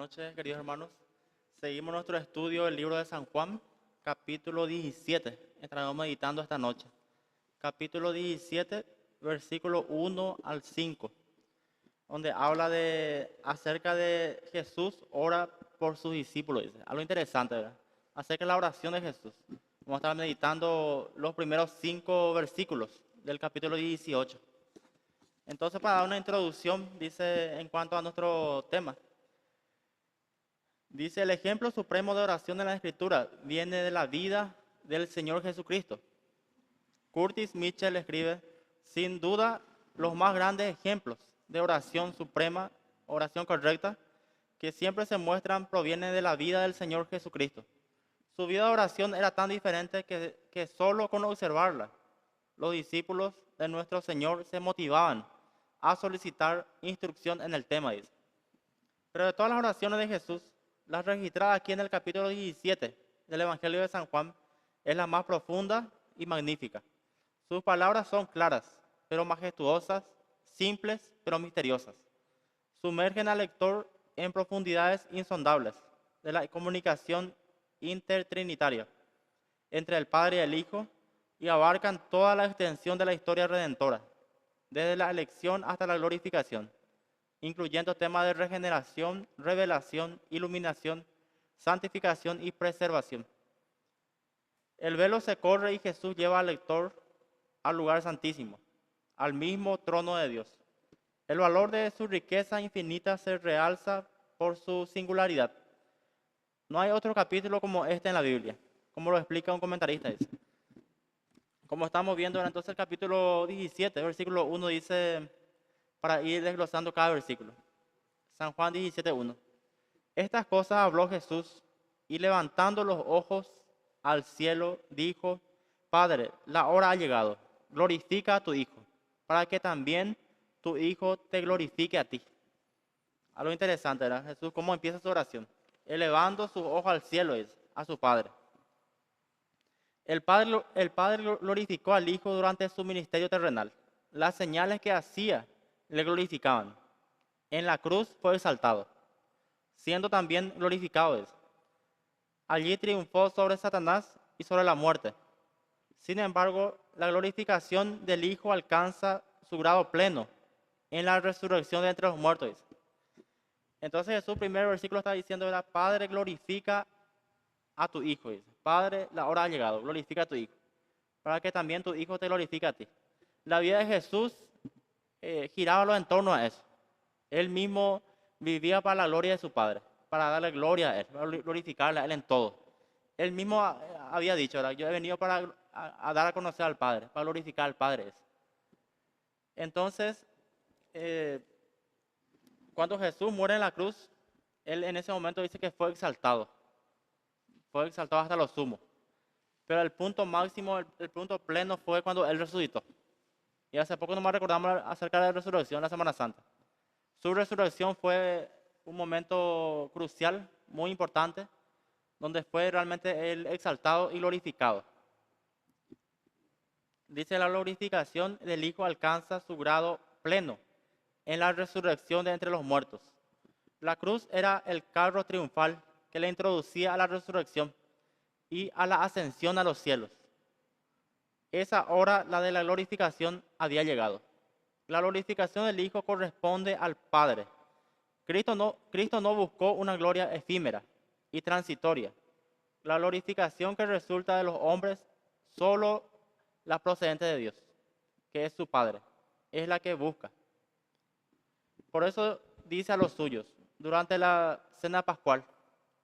noches, queridos hermanos. Seguimos nuestro estudio del libro de San Juan, capítulo 17. Estaremos meditando esta noche. Capítulo 17, versículo 1 al 5, donde habla acerca de Jesús ora por sus discípulos. Dice. Algo interesante, ¿verdad? Acerca de la oración de Jesús. Vamos a estar meditando los primeros 5 versículos del capítulo 18. Entonces, para dar una introducción, dice en cuanto a nuestro tema. Dice, el ejemplo supremo de oración en la Escritura viene de la vida del Señor Jesucristo. Curtis Mitchell escribe, sin duda, los más grandes ejemplos de oración suprema, oración correcta, que siempre se muestran provienen de la vida del Señor Jesucristo. Su vida de oración era tan diferente que solo con observarla, los discípulos de nuestro Señor se motivaban a solicitar instrucción en el tema, dice. Pero de todas las oraciones de Jesús, la registrada aquí en el capítulo 17 del Evangelio de San Juan es la más profunda y magnífica. Sus palabras son claras, pero majestuosas, simples, pero misteriosas. Sumergen al lector en profundidades insondables de la comunicación intertrinitaria entre el Padre y el Hijo y abarcan toda la extensión de la historia redentora, desde la elección hasta la glorificación, incluyendo temas de regeneración, revelación, iluminación, santificación y preservación. El velo se corre y Jesús lleva al lector al lugar santísimo, al mismo trono de Dios. El valor de su riqueza infinita se realza por su singularidad. No hay otro capítulo como este en la Biblia, como lo explica un comentarista. Dice. Como estamos viendo, entonces el capítulo 17, versículo 1 dice, para ir desglosando cada versículo. San Juan 17:1. Estas cosas habló Jesús y levantando los ojos al cielo dijo, Padre, la hora ha llegado, glorifica a tu Hijo, para que también tu Hijo te glorifique a ti. Algo interesante, ¿verdad? Jesús, ¿cómo empieza su oración? Elevando sus ojos al cielo, a su Padre. El Padre glorificó al Hijo durante su ministerio terrenal. Las señales que hacía le glorificaban. En la cruz fue exaltado, siendo también glorificado. Allí triunfó sobre Satanás y sobre la muerte. Sin embargo, la glorificación del Hijo alcanza su grado pleno en la resurrección de entre los muertos. Entonces Jesús, primer versículo está diciendo, Padre, glorifica a tu Hijo. Dice. Padre, la hora ha llegado, glorifica a tu Hijo, para que también tu Hijo te glorifique a ti. La vida de Jesús giraba en torno a eso. Él mismo vivía para la gloria de su Padre, para darle gloria a Él, para glorificarle a Él en todo. Él mismo había dicho, ¿verdad? Yo he venido para a dar a conocer al Padre, para glorificar al Padre. Entonces, cuando Jesús muere en la cruz, Él en ese momento dice que fue exaltado hasta lo sumo. Pero el punto máximo, el punto pleno fue cuando Él resucitó. Y hace poco nomás recordamos acerca de la resurrección, la Semana Santa. Su resurrección fue un momento crucial, muy importante, donde fue realmente Él exaltado y glorificado. Dice la glorificación del Hijo alcanza su grado pleno en la resurrección de entre los muertos. La cruz era el carro triunfal que le introducía a la resurrección y a la ascensión a los cielos. Esa hora, la de la glorificación, había llegado. La glorificación del Hijo corresponde al Padre. Cristo no buscó una gloria efímera y transitoria. La glorificación que resulta de los hombres, solo la procedente de Dios, que es su Padre, es la que busca. Por eso dice a los suyos, durante la cena pascual,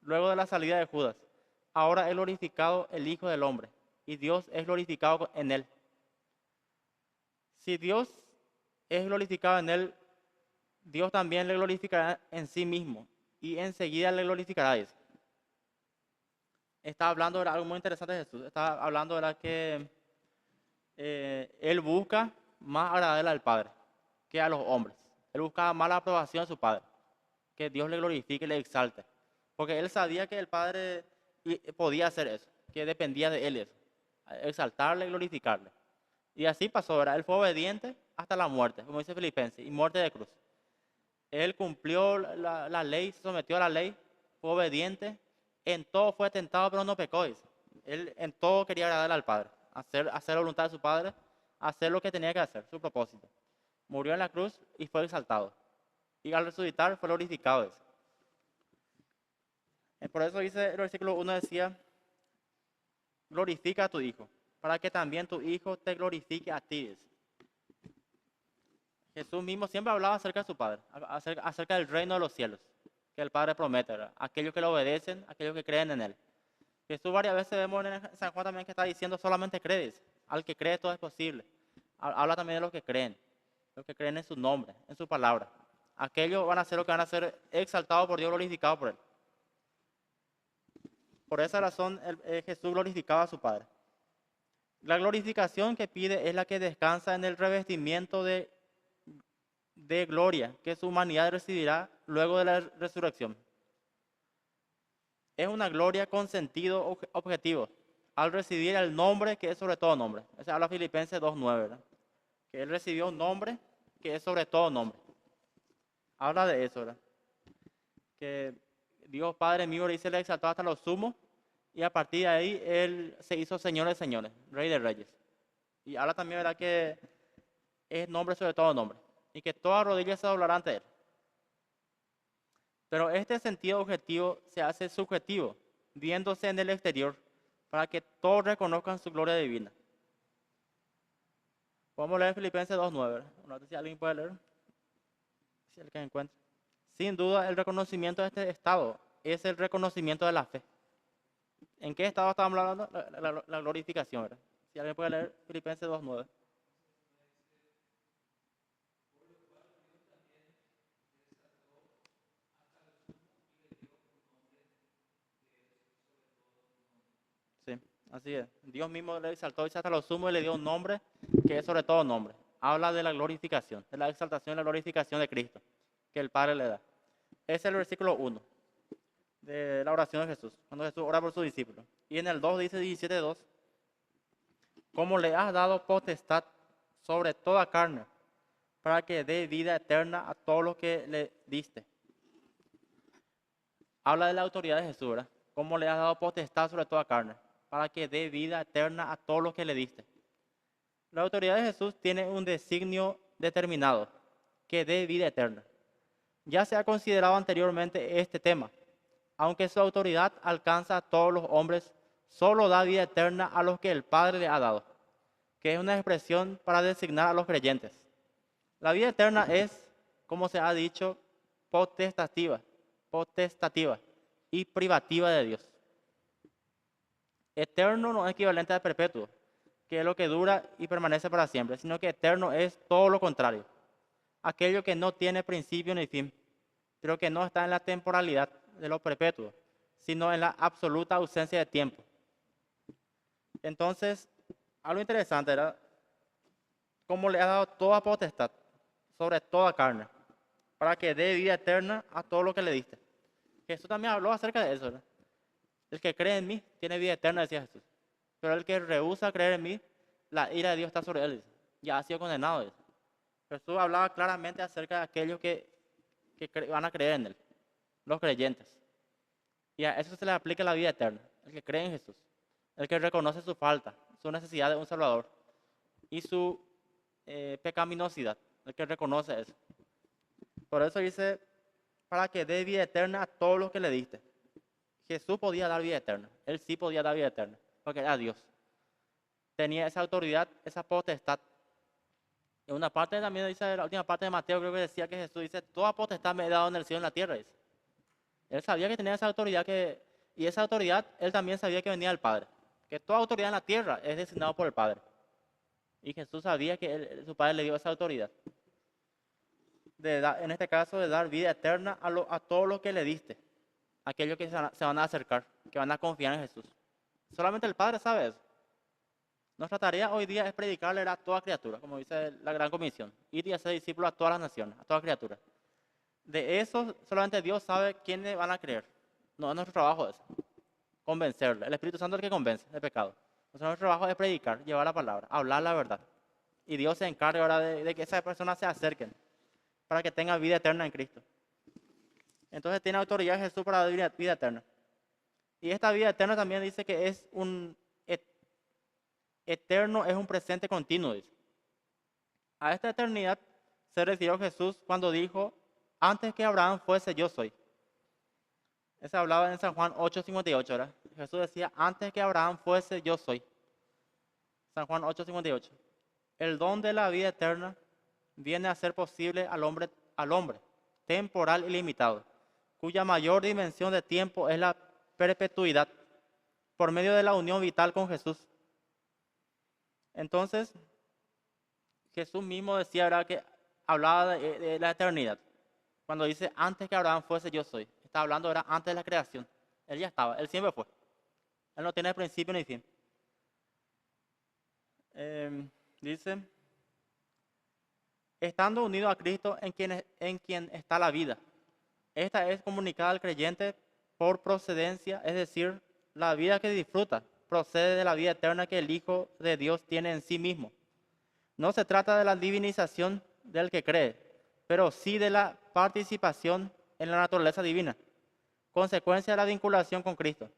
luego de la salida de Judas, ahora es glorificado el Hijo del Hombre, y Dios es glorificado en Él. Si Dios es glorificado en Él, Dios también le glorificará en sí mismo, y enseguida le glorificará. Está hablando de algo muy interesante de Jesús. Está hablando de que Él busca más agradarle al Padre que a los hombres. Él buscaba más la aprobación de su Padre, que Dios le glorifique y le exalte. Porque Él sabía que el Padre podía hacer eso, que dependía de Él eso, exaltarle y glorificarle. Y así pasó, ¿verdad? Él fue obediente hasta la muerte, como dice Filipenses, y muerte de cruz. Él cumplió la ley, se sometió a la ley, fue obediente, en todo fue tentado, pero no pecó, dice. Él en todo quería agradar al Padre, hacer la voluntad de su Padre, hacer lo que tenía que hacer, su propósito. Murió en la cruz y fue exaltado. Y al resucitar fue glorificado, dice. Por eso dice el versículo 1, decía, glorifica a tu Hijo, para que también tu Hijo te glorifique a ti, dice. Jesús mismo siempre hablaba acerca de su Padre, acerca del reino de los cielos, que el Padre promete, ¿verdad? Aquellos que lo obedecen, aquellos que creen en Él. Jesús varias veces vemos en San Juan también que está diciendo solamente crees, al que cree todo es posible. Habla también de los que creen en su nombre, en su palabra. Aquellos van a ser los que van a ser exaltados por Dios, glorificados por Él. Por esa razón Jesús glorificaba a su Padre. La glorificación que pide es la que descansa en el revestimiento de gloria que su humanidad recibirá luego de la resurrección. Es una gloria con sentido objetivo, al recibir el nombre que es sobre todo nombre. Eso habla Filipenses 2:9, ¿verdad? Que él recibió un nombre que es sobre todo nombre. Habla de eso, ¿verdad? Que Dios Padre mío le dice, le exaltó hasta lo sumo, y a partir de ahí él se hizo Señor de señores, Rey de reyes. Y habla también, ¿verdad?, que es nombre sobre todo nombre, y que toda rodilla se doblará ante él. Pero este sentido objetivo se hace subjetivo, viéndose en el exterior, para que todos reconozcan su gloria divina. Podemos leer Filipenses 2:9. No sé si alguien puede leer, si el que encuentre. Sin duda, el reconocimiento de este estado es el reconocimiento de la fe. ¿En qué estado estábamos hablando? La glorificación, ¿verdad? Si alguien puede leer Filipenses 2:9. Sí, así es. Dios mismo le exaltó hasta lo sumo y le dio un nombre que es sobre todo nombre. Habla de la glorificación, de la exaltación y la glorificación de Cristo, que el Padre le da. Ese es el versículo 1 de la oración de Jesús, cuando Jesús ora por sus discípulos. Y en el 2 dice 17:2, como le has dado potestad sobre toda carne, para que dé vida eterna a todos los que le diste. Habla de la autoridad de Jesús, ¿verdad? Como le has dado potestad sobre toda carne, para que dé vida eterna a todos los que le diste. La autoridad de Jesús tiene un designio determinado, que dé vida eterna. Ya se ha considerado anteriormente este tema. Aunque su autoridad alcanza a todos los hombres, solo da vida eterna a los que el Padre le ha dado, que es una expresión para designar a los creyentes. La vida eterna es, como se ha dicho, potestativa y privativa de Dios. Eterno no es equivalente a perpetuo, que es lo que dura y permanece para siempre, sino que eterno es todo lo contrario, aquello que no tiene principio ni fin, pero que no está en la temporalidad de lo perpetuo, sino en la absoluta ausencia de tiempo. Entonces, algo interesante era cómo le ha dado toda potestad sobre toda carne, para que dé vida eterna a todo lo que le diste. Jesús también habló acerca de eso, ¿verdad? El que cree en mí tiene vida eterna, decía Jesús. Pero el que rehúsa creer en mí, la ira de Dios está sobre él, dice. Ya ha sido condenado, dice. Jesús hablaba claramente acerca de aquellos que van a creer en él, los creyentes. Y a eso se le aplica la vida eterna, el que cree en Jesús, el que reconoce su falta, su necesidad de un Salvador y su pecaminosidad, el que reconoce eso. Por eso dice, para que dé vida eterna a todos los que le diste. Jesús podía dar vida eterna, él sí podía dar vida eterna, porque era Dios. Tenía esa autoridad, esa potestad. En una parte también dice, la última parte de Mateo creo que decía que Jesús dice, toda potestad me he dado en el cielo y en la tierra, dice. Él sabía que tenía esa autoridad y esa autoridad él también sabía que venía del Padre. Que toda autoridad en la tierra es designada por el Padre. Y Jesús sabía que su Padre le dio esa autoridad. En este caso, de dar vida eterna a todos los que le diste. Aquellos que se van a acercar, que van a confiar en Jesús. Solamente el Padre sabe eso. Nuestra tarea hoy día es predicarle a toda criatura, como dice la Gran Comisión. Ir y hacer discípulos a todas las naciones, a toda criatura. De eso solamente Dios sabe quiénes van a creer. No es nuestro trabajo eso. Convencerle. El Espíritu Santo es el que convence de pecado. Nuestro trabajo es predicar, llevar la palabra, hablar la verdad. Y Dios se encarga ahora de que esas personas se acerquen para que tengan vida eterna en Cristo. Entonces tiene autoridad Jesús para dar vida eterna. Y esta vida eterna también dice que es un eterno, es un presente continuo, dice. A esta eternidad se refirió Jesús cuando dijo, antes que Abraham fuese, yo soy. Eso hablaba en San Juan 8:58, ¿verdad? Jesús decía, antes que Abraham fuese, yo soy. San Juan 8:58. El don de la vida eterna viene a ser posible al hombre, temporal y limitado, cuya mayor dimensión de tiempo es la perpetuidad, por medio de la unión vital con Jesús. Entonces, Jesús mismo decía, ¿verdad?, que hablaba de la eternidad. Cuando dice, antes que Abraham fuese, yo soy. Está hablando, era antes de la creación. Él ya estaba, él siempre fue. Él no tiene principio ni fin. Dice, estando unido a Cristo en quien está la vida. Esta es comunicada al creyente por procedencia, es decir, la vida que disfruta procede de la vida eterna que el Hijo de Dios tiene en sí mismo. No se trata de la divinización del que cree, pero sí de la participación en la naturaleza divina, consecuencia de la vinculación con Cristo,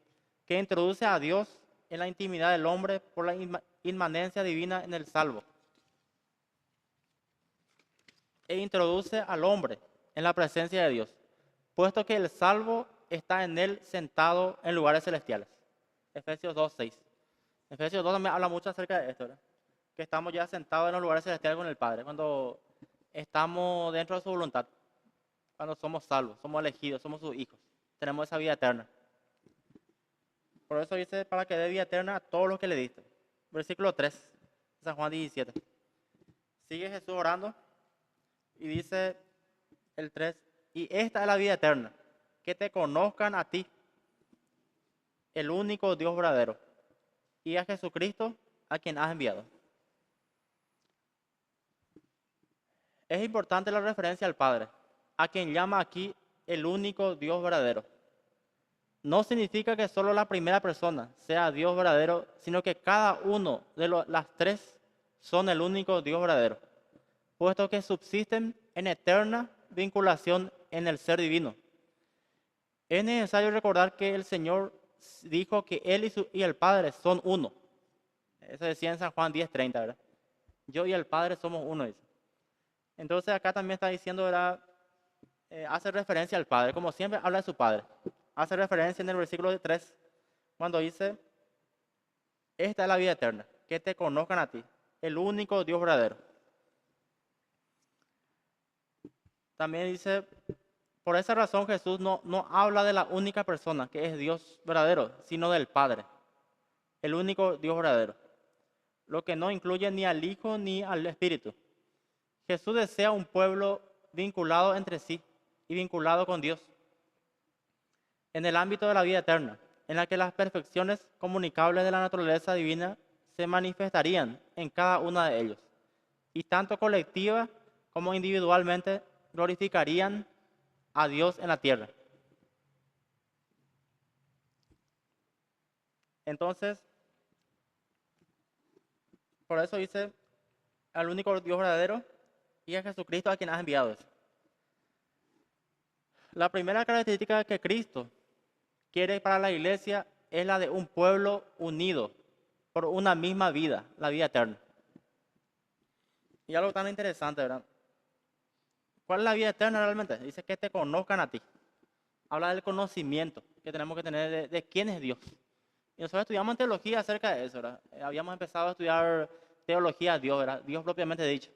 que introduce a Dios en la intimidad del hombre por la inmanencia divina en el salvo, e introduce al hombre en la presencia de Dios, puesto que el salvo está en él sentado en lugares celestiales. Efesios 2:6. Efesios 2 también habla mucho acerca de esto, ¿verdad? Que estamos ya sentados en los lugares celestiales con el Padre, cuando estamos dentro de su voluntad, cuando somos salvos, somos elegidos, somos sus hijos, tenemos esa vida eterna. Por eso dice, para que dé vida eterna a todos los que le diste. Versículo 3, San Juan 17. Sigue Jesús orando y dice el 3, y esta es la vida eterna, que te conozcan a ti, el único Dios verdadero, y a Jesucristo, a quien has enviado. Es importante la referencia al Padre, a quien llama aquí el único Dios verdadero. No significa que solo la primera persona sea Dios verdadero, sino que cada uno de las tres son el único Dios verdadero, puesto que subsisten en eterna vinculación en el ser divino. Es necesario recordar que el Señor dijo que Él y el Padre son uno. Eso decía en San Juan 10:30, ¿verdad? Yo y el Padre somos uno, dice. Entonces acá también está diciendo, ¿verdad? Hace referencia al Padre, como siempre habla de su Padre. Hace referencia en el versículo 3, cuando dice, esta es la vida eterna, que te conozcan a ti, el único Dios verdadero. También dice, por esa razón Jesús no habla de la única persona que es Dios verdadero, sino del Padre, el único Dios verdadero, lo que no incluye ni al Hijo ni al Espíritu. Jesús desea un pueblo vinculado entre sí y vinculado con Dios en el ámbito de la vida eterna, en la que las perfecciones comunicables de la naturaleza divina se manifestarían en cada uno de ellos, y tanto colectiva como individualmente glorificarían a Dios en la tierra. Entonces, por eso dice al único Dios verdadero y a Jesucristo a quien has enviado. La primera característica que Cristo quiere para la iglesia es la de un pueblo unido por una misma vida, la vida eterna. Y algo tan interesante, ¿verdad? ¿Cuál es la vida eterna realmente? Dice que te conozcan a ti. Habla del conocimiento que tenemos que tener de quién es Dios. Y nosotros estudiamos en teología acerca de eso, ¿verdad? Habíamos empezado a estudiar teología de Dios, ¿verdad? Dios propiamente dicho.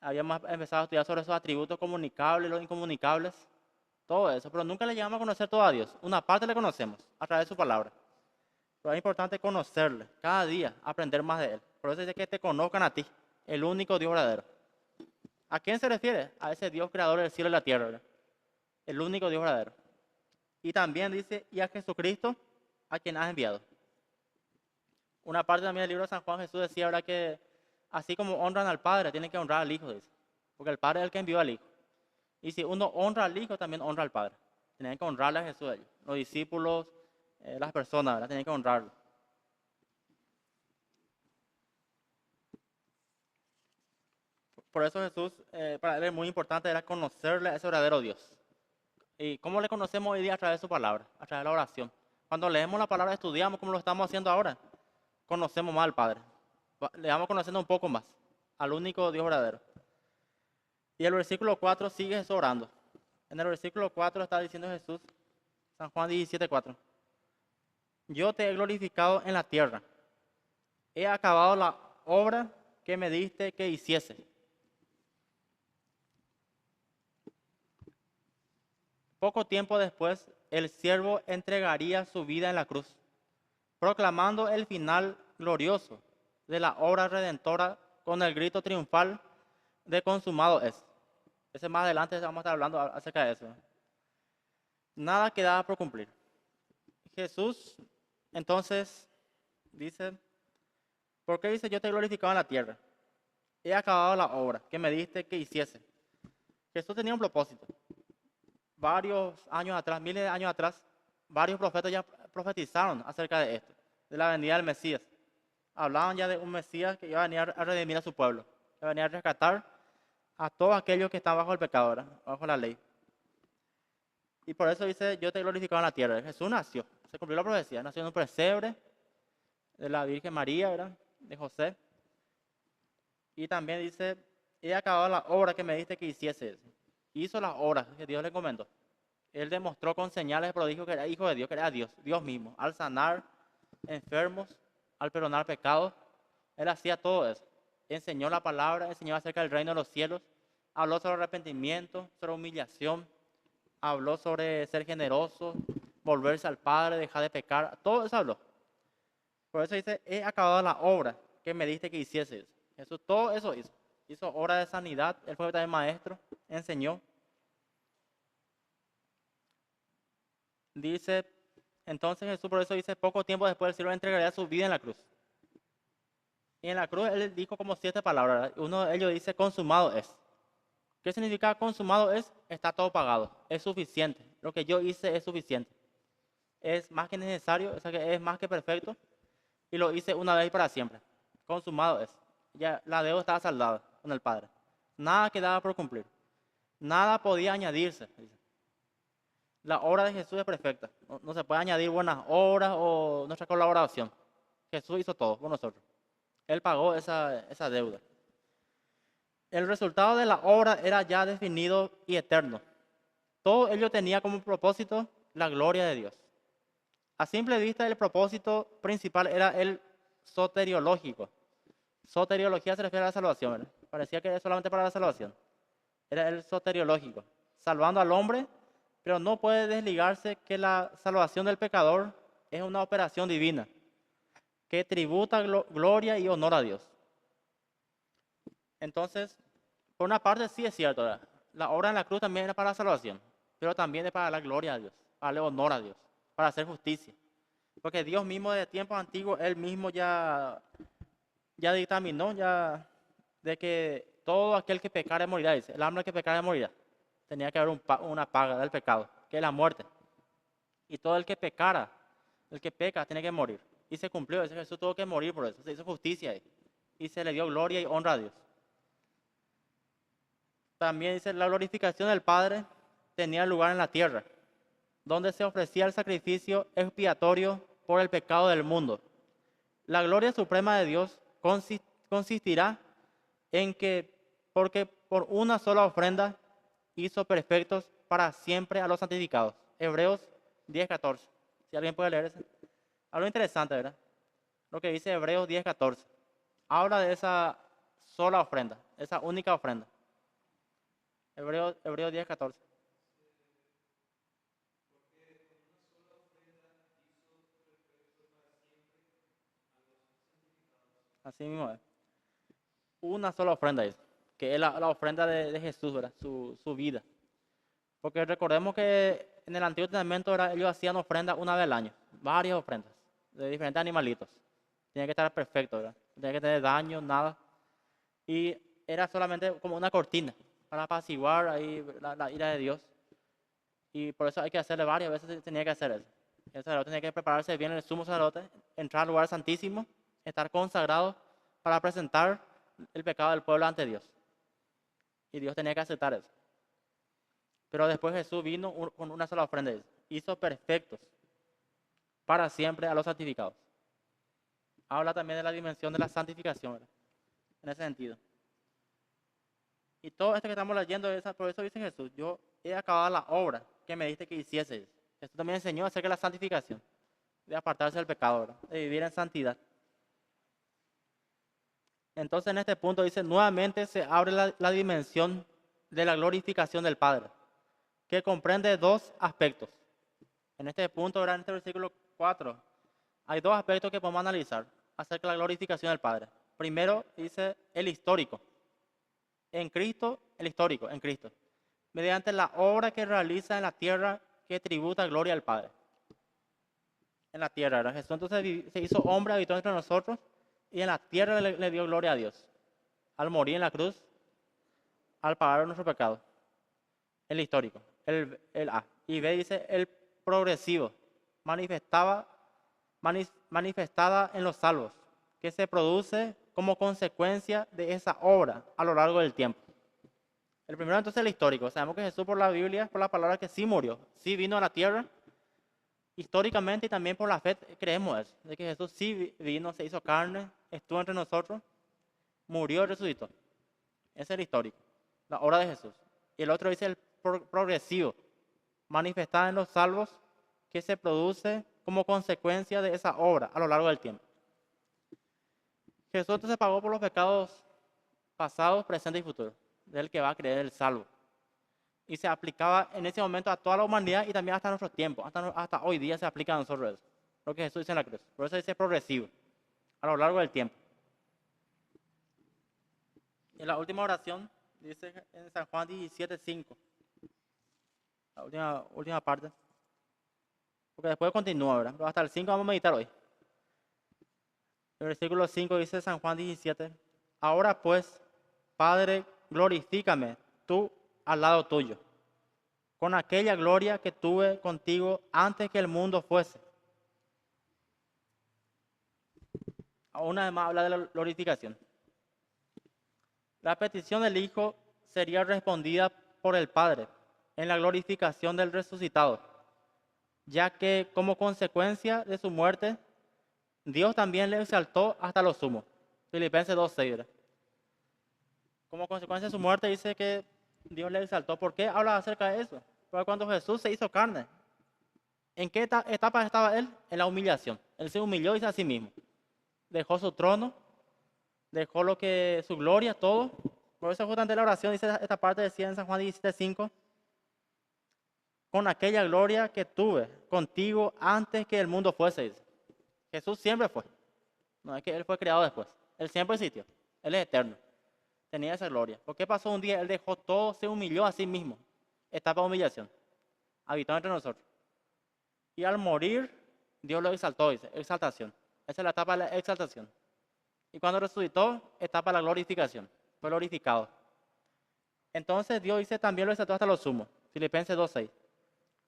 Habíamos empezado a estudiar sobre esos atributos comunicables, los incomunicables, todo eso, pero nunca le llegamos a conocer todo a Dios. Una parte le conocemos a través de su palabra. Pero es importante conocerle, cada día aprender más de Él. Por eso dice que te conozcan a ti, el único Dios verdadero. ¿A quién se refiere? A ese Dios creador del cielo y la tierra, ¿verdad? El único Dios verdadero. Y también dice, y a Jesucristo, a quien has enviado. Una parte también del libro de San Juan, Jesús decía, ¿verdad?, que así como honran al Padre, tienen que honrar al Hijo, dice. Porque el Padre es el que envió al Hijo. Y si uno honra al Hijo, también honra al Padre. Tienen que honrarle a Jesús, ellos. Los discípulos, las personas, ¿verdad?, tienen que honrarlo. Por eso Jesús, para él es muy importante, era conocerle a ese verdadero Dios. ¿Y cómo le conocemos hoy día? A través de su palabra, a través de la oración. Cuando leemos la palabra, estudiamos como lo estamos haciendo ahora, conocemos más al Padre. Le vamos conociendo un poco más al único Dios verdadero. Y el versículo 4 sigue Jesús orando. En el versículo 4 está diciendo Jesús, San Juan 17:4. Yo te he glorificado en la tierra. He acabado la obra que me diste que hiciese. Poco tiempo después, el siervo entregaría su vida en la cruz, proclamando el final glorioso de la obra redentora con el grito triunfal de consumado es. Ese más adelante vamos a estar hablando acerca de eso. Nada quedaba por cumplir. Jesús entonces dice, ¿por qué dice yo te he glorificado en la tierra? He acabado la obra que me diste que hiciese. Jesús tenía un propósito. Varios años atrás, miles de años atrás, varios profetas ya profetizaron acerca de esto, de la venida del Mesías. Hablaban ya de un Mesías que iba a venir a redimir a su pueblo, que iba a venir a rescatar a todos aquellos que están bajo el pecado, ¿verdad? Bajo la ley. Y por eso dice, yo te he glorificado en la tierra. Jesús nació, se cumplió la profecía, nació en un pesebre de la Virgen María, ¿verdad? De José. Y también dice, he acabado la obra que me diste que hiciese. Hizo las obras que Dios le encomendó. Él demostró con señales de prodigio que era hijo de Dios, que era Dios, Dios mismo. Al sanar enfermos, al perdonar pecados, Él hacía todo eso. Enseñó la palabra, enseñó acerca del reino de los cielos, habló sobre arrepentimiento, sobre humillación, habló sobre ser generoso, volverse al Padre, dejar de pecar, todo eso habló. Por eso dice, he acabado la obra que me diste que hiciese. Jesús todo eso hizo. Hizo obra de sanidad, él fue también maestro, enseñó. Dice, entonces Jesús por eso dice, poco tiempo después el Señor entregaría su vida en la cruz. Y en la cruz él dijo como 7 palabras, ¿verdad? Uno de ellos dice, consumado es. ¿Qué significa consumado es? Está todo pagado, es suficiente. Lo que yo hice es suficiente. Es más que necesario, es más que perfecto. Y lo hice una vez y para siempre. Consumado es. Ya la deuda estaba saldada con el Padre. Nada quedaba por cumplir. Nada podía añadirse. La obra de Jesús es perfecta. No se puede añadir buenas obras o nuestra colaboración. Jesús hizo todo por nosotros. Él pagó esa deuda. El resultado de la obra era ya definido y eterno. Todo ello tenía como propósito la gloria de Dios. A simple vista, el propósito principal era el soteriológico. Soteriología se refiere a la salvación, ¿verdad? Parecía que era solamente para la salvación. Era el soteriológico, salvando al hombre, pero no puede desligarse que la salvación del pecador es una operación divina, que tributa gloria y honor a Dios. Entonces, por una parte sí es cierto, ¿verdad? La obra en la cruz también era para la salvación, pero también es para la gloria a Dios, para darle honor a Dios, para hacer justicia. Porque Dios mismo de tiempos antiguos, Él mismo ya dictaminó ya de que todo aquel que pecare morirá, dice. El hombre que pecare morirá. Tenía que haber una paga del pecado, que es la muerte. Y todo el que pecara, el que peca, tiene que morir. Y se cumplió, ese Jesús tuvo que morir por eso. Se hizo justicia ahí. Y se le dio gloria y honra a Dios. También dice, la glorificación del Padre tenía lugar en la tierra, donde se ofrecía el sacrificio expiatorio por el pecado del mundo. La gloria suprema de Dios consistirá en que, porque por una sola ofrenda hizo perfectos para siempre a los santificados. Hebreos 10:14. Si alguien puede leer eso. Algo interesante, ¿verdad? Lo que dice Hebreos 10:14. Habla de esa sola ofrenda, esa única ofrenda. Hebreos 10:14. Así mismo es. Una sola ofrenda es, que es la ofrenda de Jesús, ¿verdad? Su vida. Porque recordemos que en el Antiguo Testamento ellos hacían ofrendas una vez al año, varias ofrendas de diferentes animalitos. Tenía que estar perfecto, ¿verdad? No tenía que tener daño, nada. Y era solamente como una cortina para apaciguar ahí la ira de Dios. Y por eso hay que hacerle varias veces, tenía que hacer eso. El sacerdote tenía que prepararse bien, el sumo sacerdote, entrar al lugar santísimo, estar consagrado para presentar el pecado del pueblo ante Dios. Y Dios tenía que aceptar eso. Pero después Jesús vino con una sola ofrenda. Hizo perfectos para siempre a los santificados. Habla también de la dimensión de la santificación, ¿verdad? En ese sentido. Y todo esto que estamos leyendo, por eso dice Jesús, yo he acabado la obra que me diste que hiciese. Esto también enseñó acerca de la santificación, de apartarse del pecado, ¿verdad? De vivir en santidad. Entonces en este punto dice, nuevamente se abre la dimensión de la glorificación del Padre, que comprende dos aspectos. En este punto, ahora en este versículo 4, hay dos aspectos que podemos analizar acerca de la glorificación del Padre. Primero dice el histórico. En Cristo, el histórico, en Cristo. Mediante la obra que realiza en la tierra que tributa gloria al Padre. En la tierra, ¿verdad? Jesús entonces se hizo hombre, habitó entre nosotros y en la tierra le dio gloria a Dios. Al morir en la cruz, al pagar nuestro pecado. El histórico, el A. Y B dice el progresivo, manifestada en los salvos, que se produce como consecuencia de esa obra a lo largo del tiempo. El primero entonces el histórico. Sabemos que Jesús por la Biblia, por la palabra que sí murió, sí vino a la tierra. Históricamente y también por la fe creemos eso, de que Jesús sí vino, se hizo carne, estuvo entre nosotros, murió y resucitó. Ese es el histórico, la obra de Jesús. Y el otro dice el progresivo, manifestada en los salvos, que se produce como consecuencia de esa obra a lo largo del tiempo. Jesús entonces pagó por los pecados pasados, presentes y futuros, del que va a creer el salvo. Y se aplicaba en ese momento a toda la humanidad y también hasta nuestros tiempos, hasta hoy día se aplica a nosotros eso, lo que Jesús dice en la cruz. Por eso dice progresivo, a lo largo del tiempo. En la última oración, dice en San Juan 17:5, la última parte, porque después continúa, ¿verdad? Pero hasta el 5 vamos a meditar hoy. El versículo 5 dice San Juan 17, ahora pues, Padre, glorifícame tú al lado tuyo, con aquella gloria que tuve contigo antes que el mundo fuese. Una vez más habla de la glorificación. La petición del Hijo sería respondida por el Padre en la glorificación del resucitado, ya que como consecuencia de su muerte, Dios también le exaltó hasta lo sumo. Filipenses 2:6. Como consecuencia de su muerte dice que Dios le exaltó. ¿Por qué habla acerca de eso? Porque cuando Jesús se hizo carne, ¿en qué etapa estaba Él? En la humillación. Él se humilló y a sí mismo. Dejó su trono, dejó su gloria, todo. Por eso justamente la oración dice esta parte decía en San Juan 17:5, con aquella gloria que tuve contigo antes que el mundo fuese. Dice. Jesús siempre fue. No es que Él fue creado después. Él siempre existió. Él es eterno. Tenía esa gloria. ¿Por qué pasó un día? Él dejó todo, se humilló a sí mismo. Etapa de humillación. Habitó entre nosotros. Y al morir, Dios lo exaltó, dice, exaltación. Esa es la etapa de la exaltación. Y cuando resucitó, etapa de la glorificación. Fue glorificado. Entonces Dios dice también lo exaltó hasta lo sumo. Filipenses 2:6.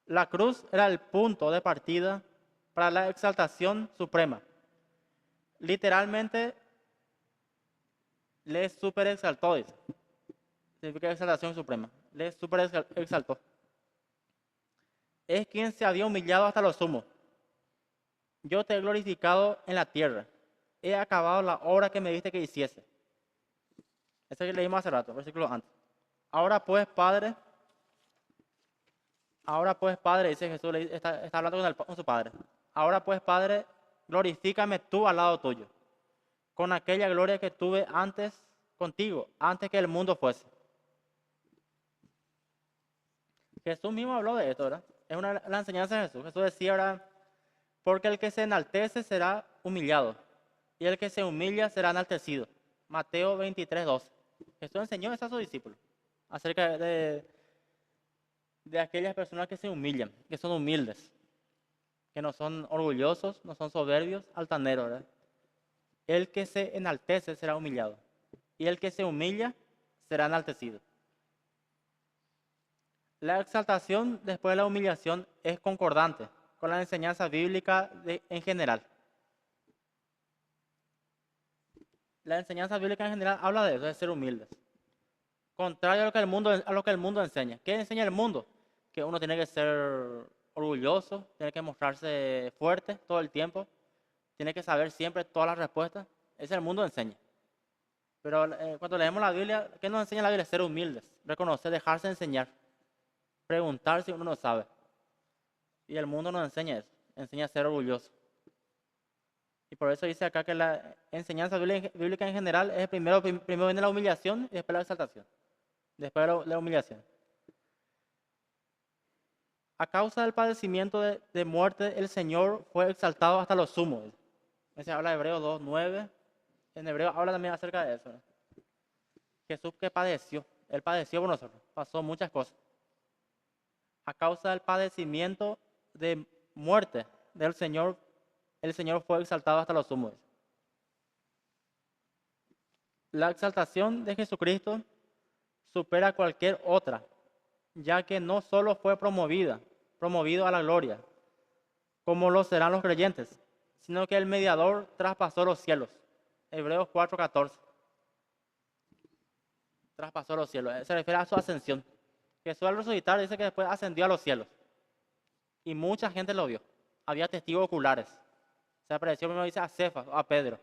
La cruz era el punto de partida para la exaltación suprema. Literalmente, le super exaltó, dice. Significa exaltación suprema. Le super exaltó. Es quien se había humillado hasta lo sumo. Yo te he glorificado en la tierra. He acabado la obra que me diste que hiciese. Eso que leímos hace rato, versículo antes. Ahora pues, Padre, dice Jesús, está hablando con su Padre. Ahora pues, Padre, glorifícame tú al lado tuyo, con aquella gloria que tuve antes contigo, antes que el mundo fuese. Jesús mismo habló de esto, ¿verdad? Es la enseñanza de Jesús. Jesús decía, ¿verdad? Porque el que se enaltece será humillado, y el que se humilla será enaltecido. Mateo 23:12. Jesús enseñó eso a sus discípulos, acerca de aquellas personas que se humillan, que son humildes, que no son orgullosos, no son soberbios, altaneros, ¿verdad? El que se enaltece será humillado, y el que se humilla será enaltecido. La exaltación después de la humillación es concordante con la enseñanza bíblica en general. La enseñanza bíblica en general habla de eso, de ser humildes. Contrario a lo que el mundo enseña. ¿Qué enseña el mundo? que uno tiene que ser orgulloso, tiene que mostrarse fuerte todo el tiempo, tiene que saber siempre todas las respuestas. Ese el mundo enseña. Pero cuando leemos la Biblia, ¿qué nos enseña la Biblia? Ser humildes, reconocer, dejarse enseñar, preguntar si uno no sabe. Y el mundo nos enseña eso, enseña a ser orgulloso. Y por eso dice acá que la enseñanza bíblica en general es primero viene la humillación y después la exaltación. Después la humillación. A causa del padecimiento de muerte, el Señor fue exaltado hasta lo sumo. Ese habla de Hebreos 2:9. En hebreo habla también acerca de eso. Jesús que padeció, Él padeció por nosotros, pasó muchas cosas. A causa del padecimiento de muerte del Señor, el Señor fue exaltado hasta lo sumo. La exaltación de Jesucristo supera cualquier otra, ya que no solo fue promovido a la gloria, como lo serán los creyentes, sino que el mediador traspasó los cielos. Hebreos 4:14. Traspasó los cielos. Se refiere a su ascensión. Jesús al resucitar dice que después ascendió a los cielos. Y mucha gente lo vio. Había testigos oculares. Se apareció primero, dice, a Cefas, a Pedro.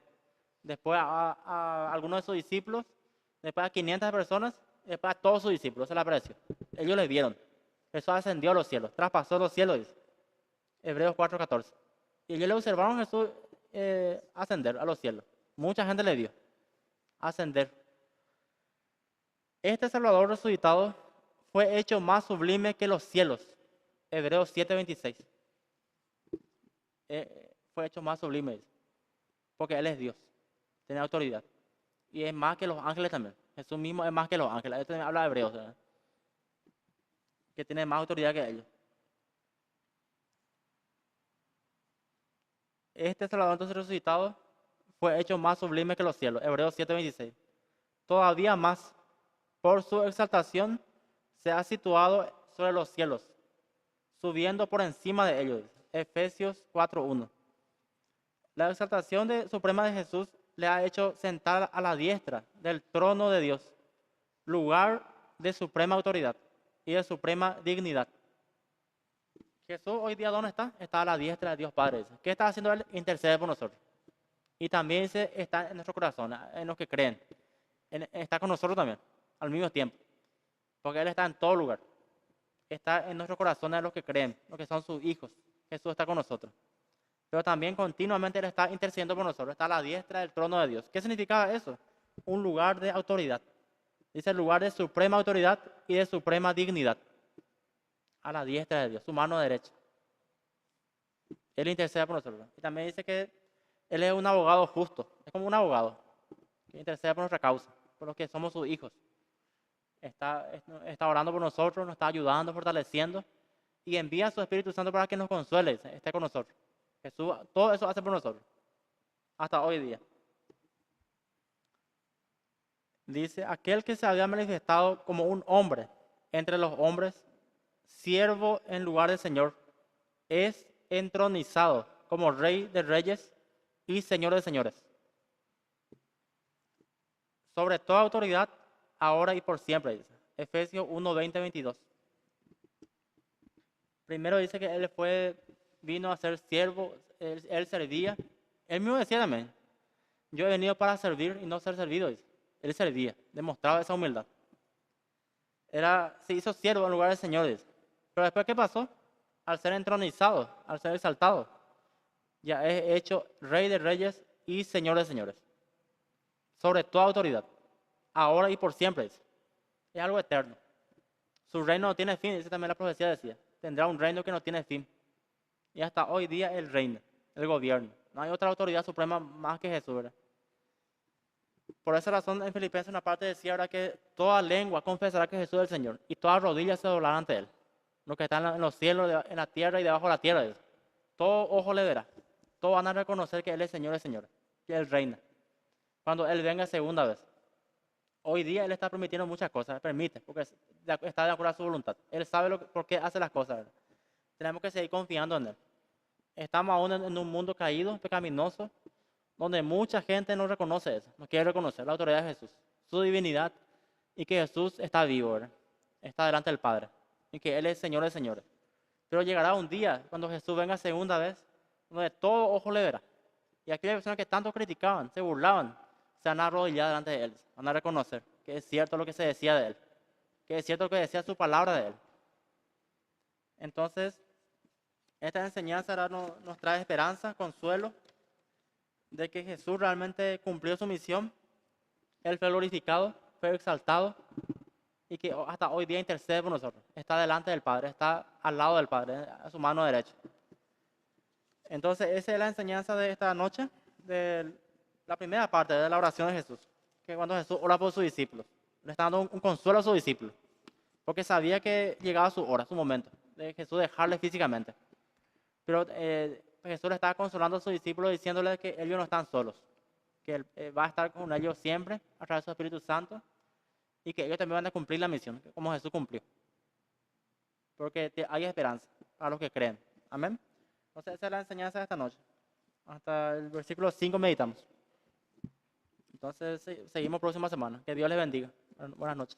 Después a algunos de sus discípulos. Después a 500 personas. Después a todos sus discípulos se le apareció. Ellos le vieron. Jesús ascendió a los cielos. Traspasó los cielos, dice. Hebreos 4:14. Y ellos le observaron a Jesús ascender a los cielos. Mucha gente le vio ascender. Este Salvador resucitado fue hecho más sublime que los cielos. Hebreos 7:26. Fue hecho más sublime, porque Él es Dios, tiene autoridad. Y es más que los ángeles también. Jesús mismo es más que los ángeles. Esto habla de Hebreos, ¿verdad? Que tiene más autoridad que ellos. Este Salvador entonces resucitado fue hecho más sublime que los cielos. Hebreos 7:26. Todavía más, por su exaltación, se ha situado sobre los cielos, subiendo por encima de ellos. Efesios 4:1. La exaltación suprema de Jesús le ha hecho sentar a la diestra del trono de Dios, lugar de suprema autoridad y de suprema dignidad. Jesús hoy día, ¿dónde está? Está a la diestra de Dios Padre. ¿Qué está haciendo Él? Intercede por nosotros. Y también está en nuestro corazón, en los que creen. Está con nosotros también, al mismo tiempo. Porque Él está en todo lugar. Está en nuestro corazón, en los que creen, los que son sus hijos. Jesús está con nosotros. Pero también continuamente Él está intercediendo por nosotros. Está a la diestra del trono de Dios. ¿Qué significa eso? Un lugar de autoridad. Dice el lugar de suprema autoridad y de suprema dignidad. A la diestra de Dios, su mano derecha. Él intercede por nosotros. Y también dice que Él es un abogado justo. Es como un abogado que intercede por nuestra causa, por los que somos sus hijos. Está orando por nosotros, nos está ayudando, fortaleciendo. Y envía a su Espíritu Santo para que nos consuele, esté con nosotros. Jesús todo eso hace por nosotros. Hasta hoy día. Dice, aquel que se había manifestado como un hombre entre los hombres, siervo en lugar del Señor, es entronizado como Rey de Reyes y Señor de Señores. Sobre toda autoridad, ahora y por siempre, dice. Efesios 1:20-22. Primero dice que Él vino a ser siervo, él servía. Él mismo decía también, yo he venido para servir y no ser servido, dice. Él servía, demostraba esa humildad. Se hizo siervo en lugar del Señor, dice. Pero después, ¿qué pasó? Al ser entronizado, al ser exaltado, ya es hecho Rey de Reyes y Señor de Señores. Sobre toda autoridad, ahora y por siempre, dice. Es algo eterno. Su reino no tiene fin, dice también la profecía, decía. Tendrá un reino que no tiene fin. Y hasta hoy día Él reina, el gobierno. No hay otra autoridad suprema más que Jesús, ¿verdad? Por esa razón en Filipenses una parte decía ahora que toda lengua confesará que Jesús es el Señor y toda rodilla se doblará ante Él. Los que están en los cielos, en la tierra y debajo de la tierra. Dice. Todo ojo le verá. Todos van a reconocer que Él es Señor, que Él reina. Cuando Él venga segunda vez. Hoy día Él está permitiendo muchas cosas, permite, porque está de acuerdo a su voluntad. Él sabe por qué hace las cosas, ¿verdad? Tenemos que seguir confiando en Él. Estamos aún en un mundo caído, pecaminoso, donde mucha gente no reconoce eso, no quiere reconocer la autoridad de Jesús, su divinidad y que Jesús está vivo, ¿verdad? Está delante del Padre. y que Él es Señor de señores. Pero llegará un día, cuando Jesús venga segunda vez, donde todo ojo le verá. Y aquellas personas que tanto criticaban, se burlaban, se van a arrodillar delante de Él, van a reconocer que es cierto lo que se decía de Él, que es cierto lo que decía su palabra de Él. Entonces, esta enseñanza ahora nos trae esperanza, consuelo, de que Jesús realmente cumplió su misión, Él fue glorificado, fue exaltado, y que hasta hoy día intercede por nosotros. Está delante del Padre, está al lado del Padre, a su mano derecha. Entonces, esa es la enseñanza de esta noche, de la primera parte de la oración de Jesús, que cuando Jesús ora por sus discípulos, le está dando un consuelo a sus discípulos, porque sabía que llegaba su hora, su momento, de Jesús dejarle físicamente. Pero Jesús le estaba consolando a sus discípulos diciéndoles que ellos no están solos, que Él va a estar con ellos siempre a través de su Espíritu Santo y que ellos también van a cumplir la misión, como Jesús cumplió. Porque hay esperanza para los que creen. Amén. Entonces esa es la enseñanza de esta noche. Hasta el versículo 5 meditamos. Entonces seguimos próxima semana. Que Dios les bendiga. Buenas noches.